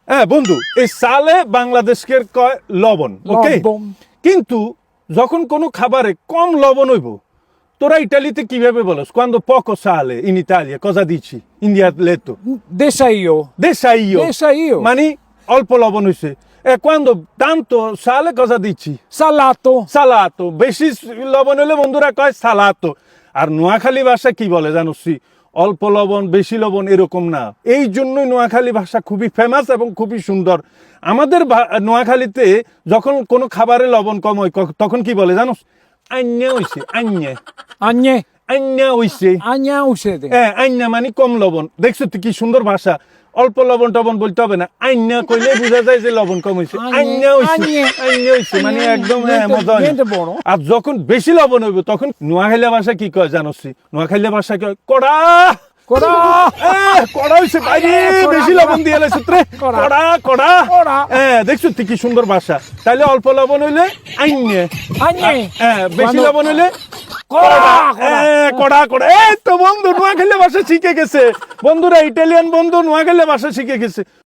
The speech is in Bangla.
হ্যাঁ বন্ধু, এই সালে বাংলাদেশকে কয় লবণ, ওকে? লবণ। কিন্তু যখন কোনো খাবারে কম লবণ হইব, তোরা ইটালিতে কিভাবে বলস? Quando poco sale in Italia cosa dici? In dialetto Desaio. desaio, Desaio. মানে অল্প লবণ হইছে। E quando tanto sale cosa dici? Salato. সালাতো। বেশি লবণ হলে বন্ধুরা কয় সালাতো। আর নোয়াখালী ভাষা কি বলে জানোস? অল্প লবণ বেশি লবণ এরকম না। এই জন্যই নোয়াখালী ভাষা খুবই ফেমাস এবং খুবই সুন্দর। আমাদের নোয়াখালীতে যখন কোনো খাবারে লবণ কম হয় তখন কি বলে জানোস? আন্যা হইছে, আন্যা Agne. আন্যা হইছে। Agna usede. হ্যাঁ, আন্যা মানে কম লবণ। দেখছো তো কি সুন্দর ভাষা। অল্প লবণ টবণ বলতে হবে না, আন্যা কইলে বোঝা যায় যে লবণ কম হয়েছে। আন্যা হইছে, আন্যা হইছে মানে একদম মজা হয় না। আর যখন বেশি লবণ হইব তখন নোয়াখালী ভাষা কি কয় জানোস? নোয়াখালী ভাষা কয় কড়া। Cora. কড়া হইছে বাইরে, বেশি লবণ দিয়ে লাইছে রে। কড়া কড়া। কড়া। হ্যাঁ, দেখছো তো কি সুন্দর ভাষা। তাইলে অল্প লবণ হইলে আন্যা, Agne. হ্যাঁ বেশি Quando- লবণ হইলে Cora. কড়া কড়া। এই তো বন্ধু নোয়াখালী ভাষা শিখে গেছে। বন্ধুরা, ইটালিয়ান বন্ধু নোয়াখালী ভাষা শিখে গেছে।